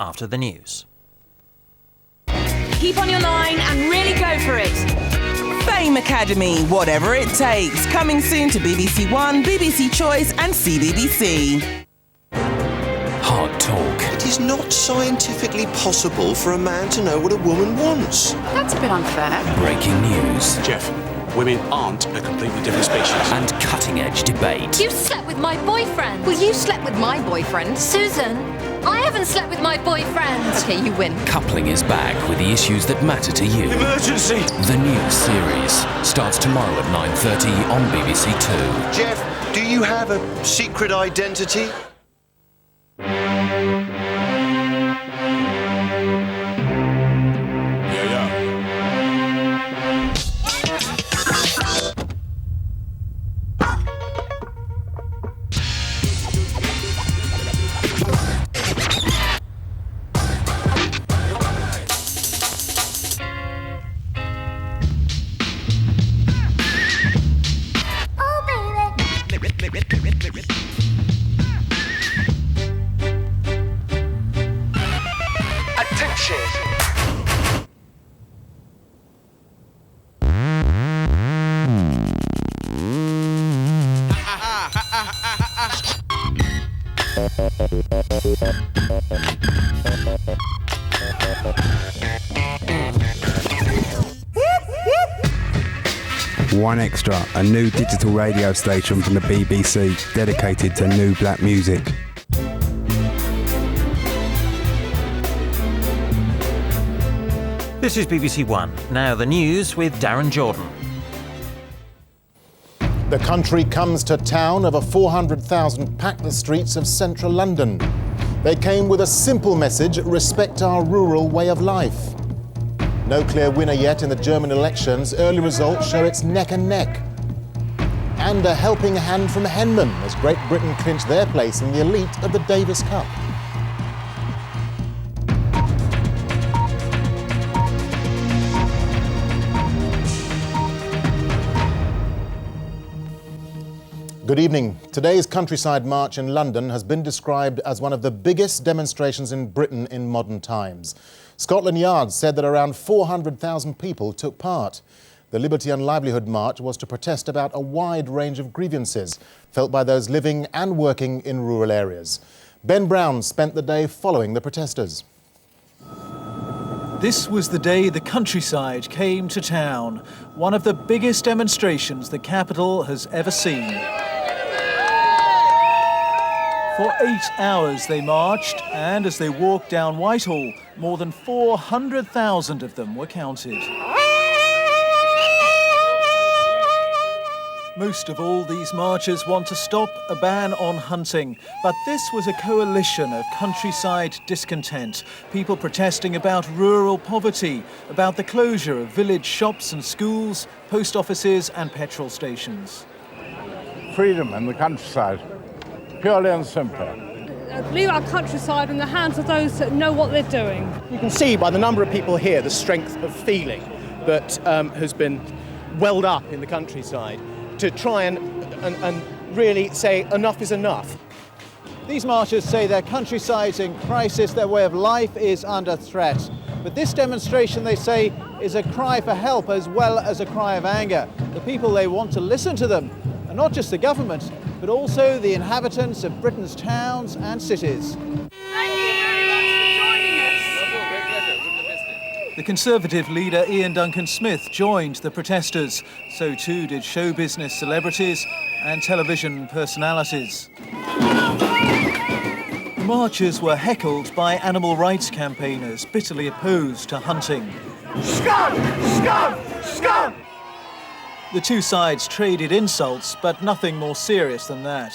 after the news. Keep on your line and really go for it. Fame Academy, whatever it takes. Coming soon to BBC One, BBC Choice and CBBC. Hard talk. It is not scientifically possible for a man to know what a woman wants. That's a bit unfair. Breaking news. Jeff, women aren't a completely different species. And cutting-edge debate. You slept with my boyfriend. Well, you slept with my boyfriend. Susan, I haven't slept with my boyfriend. Okay, you win. Coupling is back with the issues that matter to you. Emergency! The News series starts tomorrow at 9:30 on BBC Two. Jeff, do you have a secret identity? One Extra, a new digital radio station from the BBC dedicated to new black music. This is BBC One. Now the news with Darren Jordan. The country comes to town. Over 400,000 packed the streets of central London. They came with a simple message: respect our rural way of life. No clear winner yet in the German elections. Early results show it's neck and neck. And a helping hand from Henman as Great Britain clinch their place in the elite of the Davis Cup. Good evening. Today's Countryside March in London has been described as one of the biggest demonstrations in Britain in modern times. Scotland Yard said that around 400,000 people took part. The Liberty and Livelihood March was to protest about a wide range of grievances felt by those living and working in rural areas. Ben Brown spent the day following the protesters. This was the day the countryside came to town, one of the biggest demonstrations the capital has ever seen. For 8 hours they marched, and as they walked down Whitehall, more than 400,000 of them were counted. Most of all, these marchers want to stop a ban on hunting, but this was a coalition of countryside discontent, people protesting about rural poverty, about the closure of village shops and schools, post offices and petrol stations. Freedom in the countryside. Purely and simply. Leave our countryside in the hands of those that know what they're doing. You can see by the number of people here the strength of feeling that has been welled up in the countryside to try and really say enough is enough. These marchers say their countryside's in crisis, their way of life is under threat. But this demonstration, they say, is a cry for help as well as a cry of anger. The people, they want to listen to them, and not just the government, but also the inhabitants of Britain's towns and cities. Thank you very much for joining us. The Conservative leader Ian Duncan Smith joined the protesters. So too did show business celebrities and television personalities. The marchers were heckled by animal rights campaigners bitterly opposed to hunting. Scum! Scum! Scum! The two sides traded insults, but nothing more serious than that.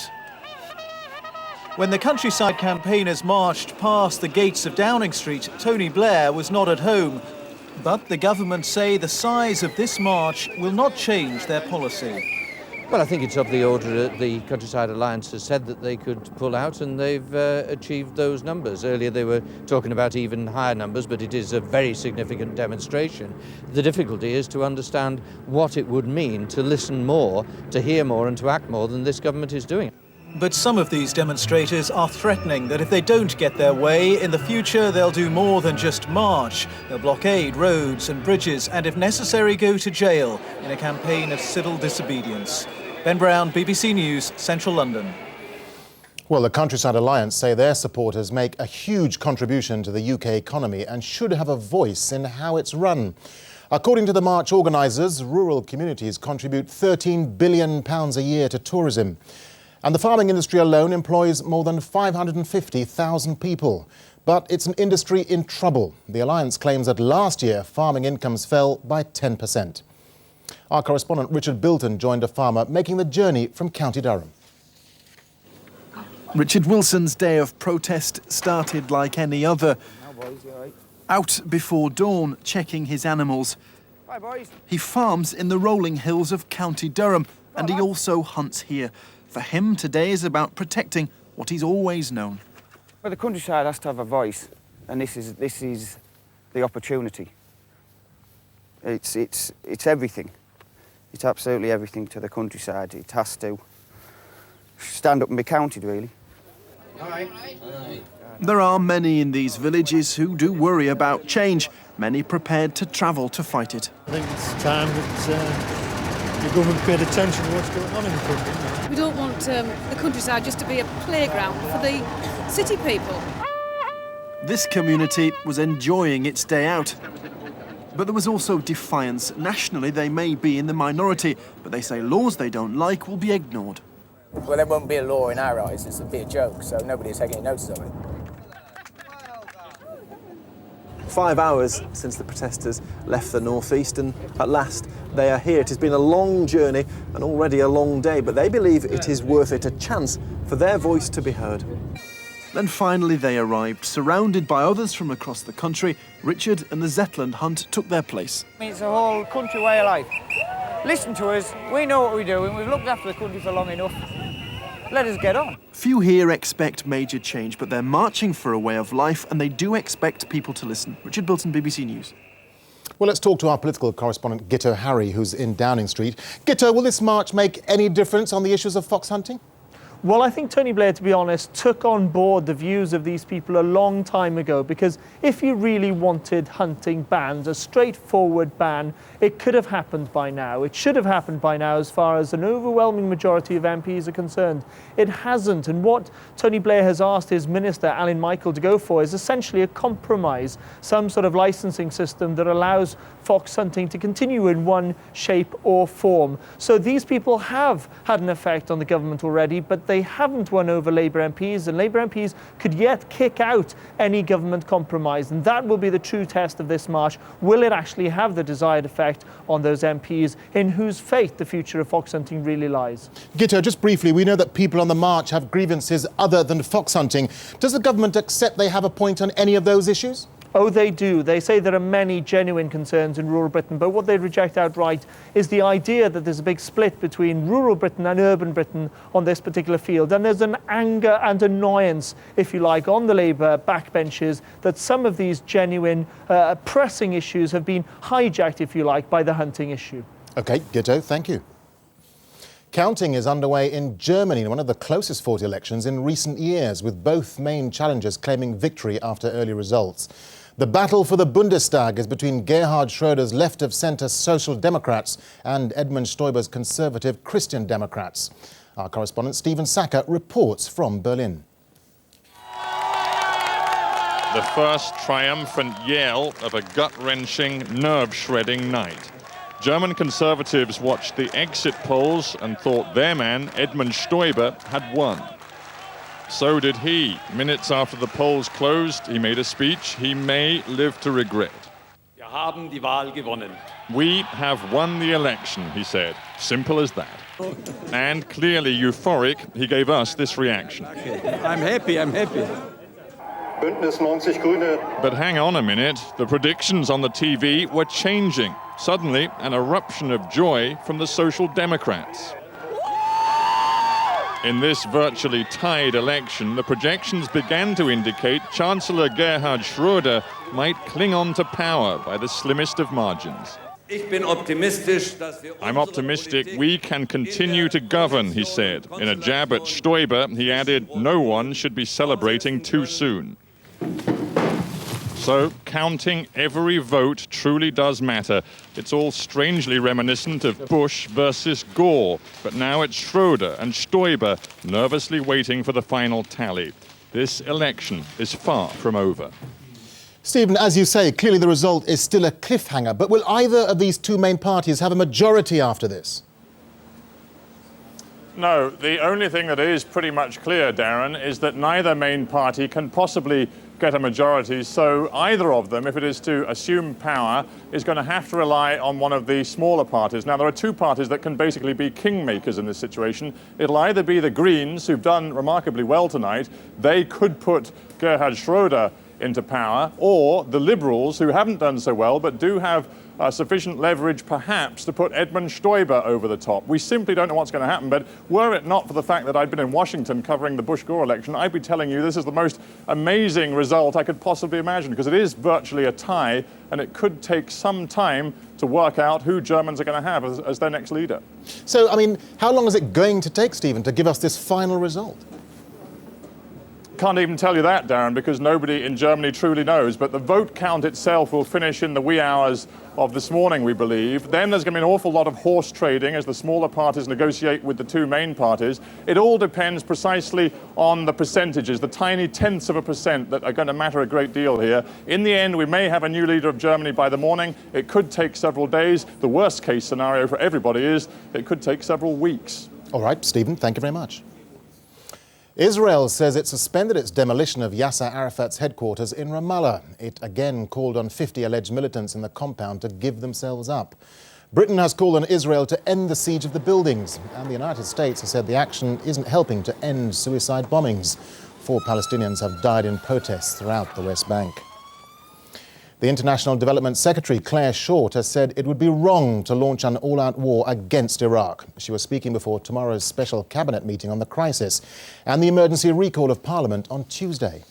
When the countryside campaigners marched past the gates of Downing Street, Tony Blair was not at home. But the government say the size of this march will not change their policy. Well, I think it's of the order that the Countryside Alliance has said that they could pull out, and they've achieved those numbers. Earlier they were talking about even higher numbers, but it is a very significant demonstration. The difficulty is to understand what it would mean to listen more, to hear more and to act more than this government is doing. But some of these demonstrators are threatening that if they don't get their way, in the future they'll do more than just march. They'll blockade roads and bridges and, if necessary, go to jail in a campaign of civil disobedience. Ben Brown, BBC News, Central London. Well, the Countryside Alliance say their supporters make a huge contribution to the UK economy and should have a voice in how it's run. According to the march organisers, rural communities contribute £13 billion a year to tourism. And the farming industry alone employs more than 550,000 people. But it's an industry in trouble. The Alliance claims that last year farming incomes fell by 10%. Our correspondent Richard Bilton joined a farmer making the journey from County Durham. Richard Wilson's day of protest started like any other. Out before dawn, checking his animals. He farms in the rolling hills of County Durham, and he also hunts here. For him, today is about protecting what he's always known. Well, the countryside has to have a voice, and this is the opportunity. It's everything. It's absolutely everything to the countryside. It has to stand up and be counted, really. There are many in these villages who do worry about change, many prepared to travel to fight it. I think it's time that the government paid attention to what's going on in the country. We don't want the countryside just to be a playground for the city people. This community was enjoying its day out. But there was also defiance. Nationally, they may be in the minority, but they say laws they don't like will be ignored. Well, there won't be a law in our eyes. It's a bit of a joke, so nobody's taking any notice of it. 5 hours since the protesters left the northeast, and at last they are here. It has been a long journey and already a long day, but they believe it is worth it, a chance for their voice to be heard. Then finally they arrived, surrounded by others from across the country. Richard and the Zetland hunt took their place. It's a whole country way of life. Listen to us, we know what we're doing, we've looked after the country for long enough. Let us get on. Few here expect major change, but they're marching for a way of life, and they do expect people to listen. Richard Bilton, BBC News. Well, let's talk to our political correspondent, Gitto Harry, who's in Downing Street. Gitto, will this march make any difference on the issues of fox hunting? Well, I think Tony Blair, to be honest, took on board the views of these people a long time ago, because if you really wanted hunting banned, a straightforward ban, it could have happened by now. It should have happened by now as far as an overwhelming majority of MPs are concerned. It hasn't, and what Tony Blair has asked his minister, Alan Michael, to go for is essentially a compromise, some sort of licensing system that allows fox hunting to continue in one shape or form. So these people have had an effect on the government already, but they haven't won over Labour MPs, and Labour MPs could yet kick out any government compromise, and that will be the true test of this march. Will it actually have the desired effect on those MPs in whose fate the future of fox hunting really lies? Gitto, just briefly, we know that people on the march have grievances other than fox hunting. Does the government accept they have a point on any of those issues? Oh, they do. They say there are many genuine concerns in rural Britain, but what they reject outright is the idea that there's a big split between rural Britain and urban Britain on this particular field. And there's an anger and annoyance, if you like, on the Labour backbenches that some of these genuine pressing issues have been hijacked, if you like, by the hunting issue. OK, Gitto, thank you. Counting is underway in Germany in one of the closest fought elections in recent years, with both main challengers claiming victory after early results. The battle for the Bundestag is between Gerhard Schröder's left-of-centre Social Democrats and Edmund Stoiber's conservative Christian Democrats. Our correspondent Stephen Sacker reports from Berlin. The first triumphant yell of a gut-wrenching, nerve-shredding night. German conservatives watched the exit polls and thought their man, Edmund Stoiber, had won. So did he. Minutes after the polls closed, he made a speech he may live to regret. Wir haben die Wahl gewonnen. We have won the election, he said. Simple as that. And clearly euphoric, he gave us this reaction. I'm happy. But hang on a minute. The predictions on the TV were changing. Suddenly, an eruption of joy from the Social Democrats. In this virtually tied election, the projections began to indicate Chancellor Gerhard Schröder might cling on to power by the slimmest of margins. I'm optimistic we can continue to govern, he said. In a jab at Stoiber, he added, no one should be celebrating too soon. So, counting every vote truly does matter. It's all strangely reminiscent of Bush versus Gore. But now it's Schroeder and Stoiber nervously waiting for the final tally. This election is far from over. Stephen, as you say, clearly the result is still a cliffhanger. But will either of these two main parties have a majority after this? No, the only thing that is pretty much clear, Darren, is that neither main party can possibly get a majority, so either of them, if it is to assume power, is going to have to rely on one of the smaller parties. Now, there are two parties that can basically be kingmakers in this situation. It'll either be the Greens, who've done remarkably well tonight. They could put Gerhard Schroeder into power, or the Liberals, who haven't done so well, but do have sufficient leverage, perhaps, to put Edmund Stoiber over the top. We simply don't know what's going to happen, but were it not for the fact that I'd been in Washington covering the Bush-Gore election, I'd be telling you this is the most amazing result I could possibly imagine, because it is virtually a tie, and it could take some time to work out who Germans are going to have as their next leader. So, I mean, how long is it going to take, Stephen, to give us this final result? Can't even tell you that, Darren, because nobody in Germany truly knows. But the vote count itself will finish in the wee hours of this morning, we believe. Then there's going to be an awful lot of horse trading as the smaller parties negotiate with the two main parties. It all depends precisely on the percentages, the tiny tenths of a percent that are going to matter a great deal here. In the end, we may have a new leader of Germany by the morning. It could take several days. The worst case scenario for everybody is it could take several weeks. All right, Stephen, thank you very much. Israel says it suspended its demolition of Yasser Arafat's headquarters in Ramallah. It again called on 50 alleged militants in the compound to give themselves up. Britain has called on Israel to end the siege of the buildings, and the United States has said the action isn't helping to end suicide bombings. 4 Palestinians have died in protests throughout the West Bank. The International Development Secretary, Claire Short, has said it would be wrong to launch an all-out war against Iraq. She was speaking before tomorrow's special cabinet meeting on the crisis and the emergency recall of Parliament on Tuesday.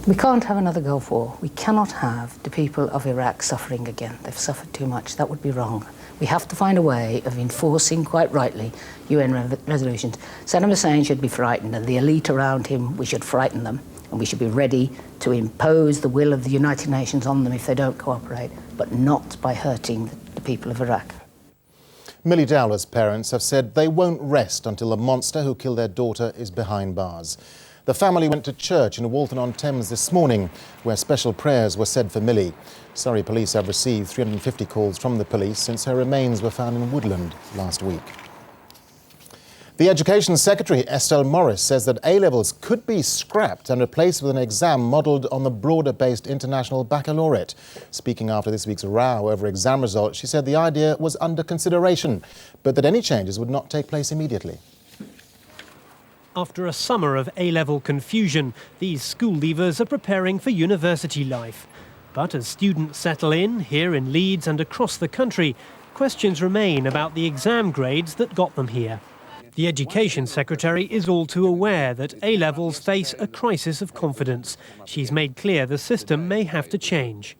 We can't have another Gulf War. We cannot have the people of Iraq suffering again. They've suffered too much. That would be wrong. We have to find a way of enforcing, quite rightly, UN resolutions. Saddam Hussein should be frightened, and the elite around him, we should frighten them. And we should be ready to impose the will of the United Nations on them if they don't cooperate, but not by hurting the people of Iraq. Millie Dowler's parents have said they won't rest until the monster who killed their daughter is behind bars. The family went to church in Walton-on-Thames this morning, where special prayers were said for Millie. Surrey police have received 350 calls from the police since her remains were found in Woodland last week. The Education Secretary, Estelle Morris, says that A-levels could be scrapped and replaced with an exam modelled on the broader-based International Baccalaureate. Speaking after this week's row over exam results, she said the idea was under consideration, but that any changes would not take place immediately. After a summer of A-level confusion, these school leavers are preparing for university life. But as students settle in, here in Leeds and across the country, questions remain about the exam grades that got them here. The Education Secretary is all too aware that A-levels face a crisis of confidence. She's made clear the system may have to change.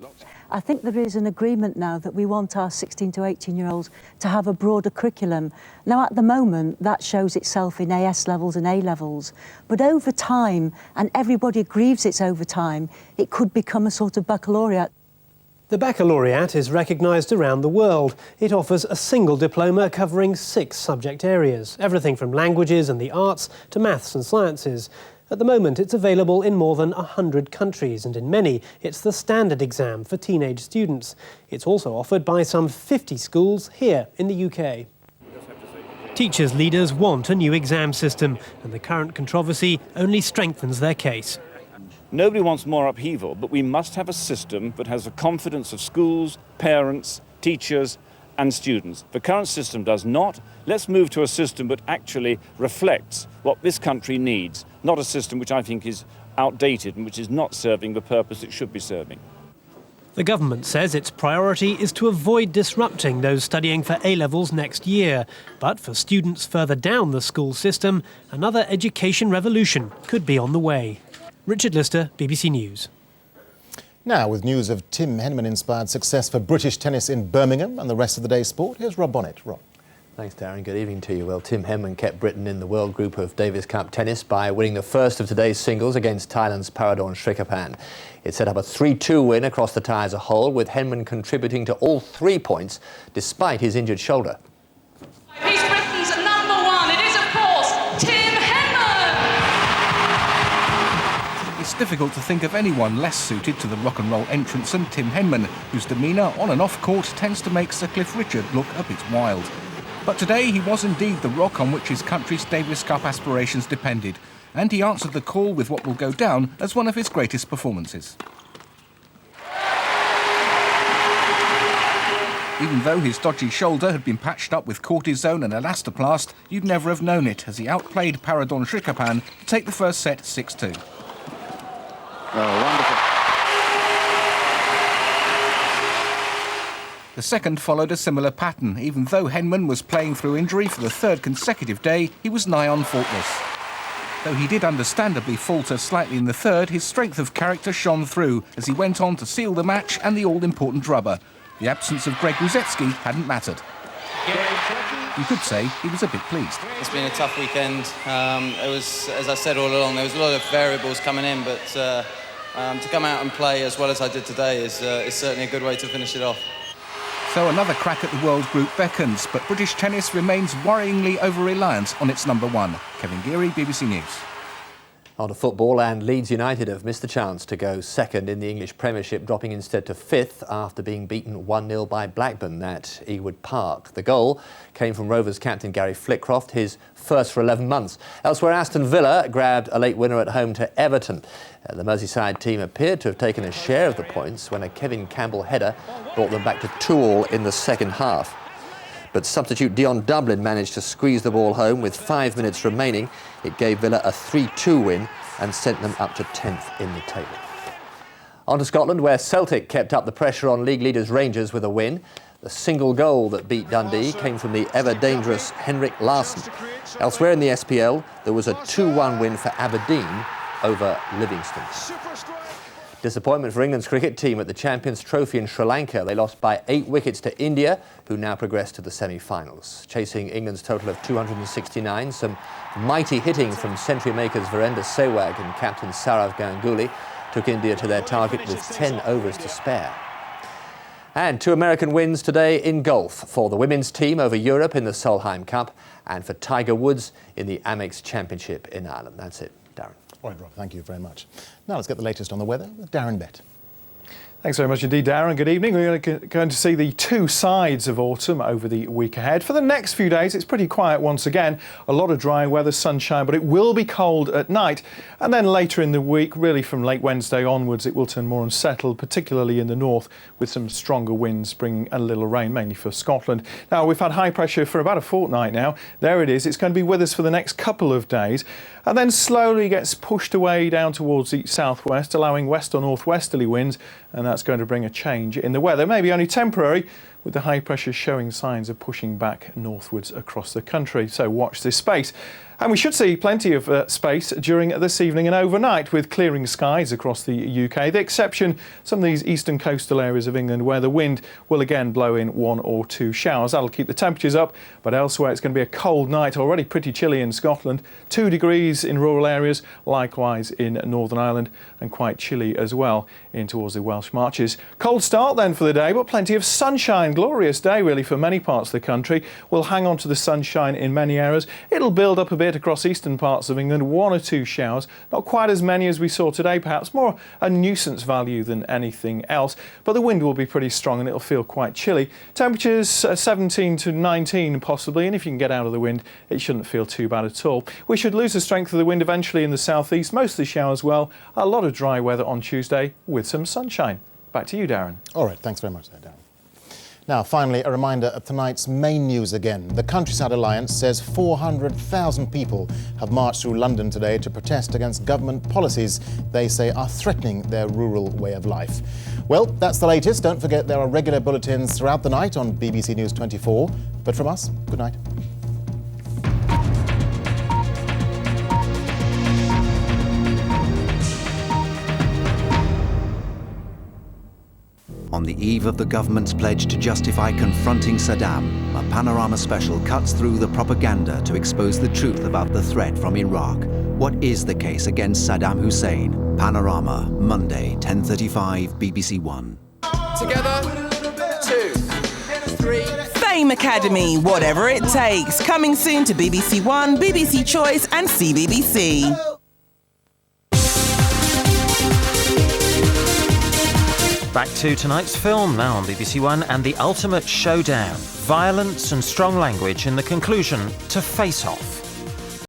I think there is an agreement now that we want our 16 to 18-year-olds to have a broader curriculum. Now, at the moment, that shows itself in AS levels and A levels. But over time, and everybody agrees it's over time, it could become a sort of baccalaureate. The baccalaureate is recognised around the world. It offers a single diploma covering 6 subject areas, everything from languages and the arts to maths and sciences. At the moment, it's available in more than 100 countries, and in many, it's the standard exam for teenage students. It's also offered by some 50 schools here in the UK. Teachers' leaders want a new exam system, and the current controversy only strengthens their case. Nobody wants more upheaval, but we must have a system that has the confidence of schools, parents, teachers and students. The current system does not. Let's move to a system that actually reflects what this country needs, not a system which I think is outdated and which is not serving the purpose it should be serving. The government says its priority is to avoid disrupting those studying for A-levels next year. But for students further down the school system, another education revolution could be on the way. Richard Lister, BBC News. Now, with news of Tim Henman-inspired success for British tennis in Birmingham and the rest of the day's sport, here's Rob Bonnet. Rob. Thanks, Darren. Good evening to you. Well, Tim Henman kept Britain in the world group of Davis Cup tennis by winning the first of today's singles against Thailand's Paradorn Srikaphan. It set up a 3-2 win across the tie as a whole, with Henman contributing to all 3 points despite his injured shoulder. He's Britain's #1. It is, of course, Tim Henman! It's difficult to think of anyone less suited to the rock and roll entrance than Tim Henman, whose demeanour on and off court tends to make Sir Cliff Richard look a bit wild. But today he was indeed the rock on which his country's Davis Cup aspirations depended, and he answered the call with what will go down as one of his greatest performances. Even though his dodgy shoulder had been patched up with cortisone and elastoplast, you'd never have known it, as he outplayed Paradorn Srikaphan to take the first set 6-2. Oh, wonderful. The second followed a similar pattern. Even though Henman was playing through injury for the third consecutive day, he was nigh on faultless. Though he did understandably falter slightly in the third, his strength of character shone through as he went on to seal the match and the all-important rubber. The absence of Greg Ruzetsky hadn't mattered. You could say he was a bit pleased. It's been a tough weekend. It was, as I said all along, there was a lot of variables coming in, but to come out and play as well as I did today is certainly a good way to finish it off. So another crack at the world group beckons, but British tennis remains worryingly over-reliant on its #1. Kevin Geary, BBC News. On to football, and Leeds United have missed the chance to go second in the English Premiership, dropping instead to 5th after being beaten 1-0 by Blackburn at Ewood Park. The goal came from Rovers captain Gary Flitcroft, his first for 11 months. Elsewhere, Aston Villa grabbed a late winner at home to Everton. The Merseyside team appeared to have taken a share of the points when a Kevin Campbell header brought them back to 2-2 in the second half. But substitute Dion Dublin managed to squeeze the ball home with 5 minutes remaining. It gave Villa a 3-2 win and sent them up to 10th in the table. On to Scotland, where Celtic kept up the pressure on league leaders Rangers with a win. The single goal that beat Dundee came from the ever-dangerous Henrik Larsson. Elsewhere in the SPL, there was a 2-1 win for Aberdeen over Livingston. Disappointment for England's cricket team at the Champions Trophy in Sri Lanka. They lost by 8 wickets to India, who now progress to the semi-finals. Chasing England's total of 269, some mighty hitting from century makers Virender Sehwag and captain Saurav Ganguly took India to their target with 10 overs to spare. And 2 American wins today in golf for the women's team over Europe in the Solheim Cup and for Tiger Woods in the Amex Championship in Ireland. That's it, Darren. All right, Rob, thank you very much. Now let's get the latest on the weather with Darren Bett. Thanks very much indeed, Darren. Good evening. We're going to see the 2 sides of autumn over the week ahead. For the next few days, it's pretty quiet once again. A lot of dry weather, sunshine, but it will be cold at night. And then later in the week, really from late Wednesday onwards, it will turn more unsettled, particularly in the north, with some stronger winds bringing a little rain, mainly for Scotland. Now, we've had high pressure for about a fortnight now. There it is. It's going to be with us for the next couple of days, and then slowly gets pushed away down towards the southwest, allowing west or northwesterly winds, and that's going to bring a change in the weather. Maybe only temporary, with the high pressure showing signs of pushing back northwards across the country. So watch this space. And we should see plenty of space during this evening and overnight, with clearing skies across the UK. The exception, some of these eastern coastal areas of England where the wind will again blow in 1 or 2 showers. That'll keep the temperatures up, but elsewhere it's going to be a cold night, already pretty chilly in Scotland. 2 degrees in rural areas, likewise in Northern Ireland, and quite chilly as well in towards the Welsh Marches. Cold start then for the day, but plenty of sunshine. Glorious day really for many parts of the country. We'll hang on to the sunshine in many areas. It'll build up a bit across eastern parts of England, 1 or 2 showers, not quite as many as we saw today, perhaps more a nuisance value than anything else, but the wind will be pretty strong and it'll feel quite chilly. Temperatures 17 to 19 possibly, and if you can get out of the wind, it shouldn't feel too bad at all. We should lose the strength of the wind eventually in the southeast, most of the showers well, a lot of dry weather on Tuesday with some sunshine. Back to you, Darren. All right, thanks very much there, Darren. Now, finally, a reminder of tonight's main news again. The Countryside Alliance says 400,000 people have marched through London today to protest against government policies they say are threatening their rural way of life. Well, that's the latest. Don't forget there are regular bulletins throughout the night on BBC News 24. But from us, good night. On the eve of the government's pledge to justify confronting Saddam, a Panorama special cuts through the propaganda to expose the truth about the threat from Iraq. What is the case against Saddam Hussein? Panorama, Monday, 10:35, BBC One. Together, 2, 3. Fame Academy, whatever it takes. Coming soon to BBC One, BBC Choice and CBBC. Back to tonight's film, now on BBC One, and the ultimate showdown. Violence and strong language in the conclusion to Face Off.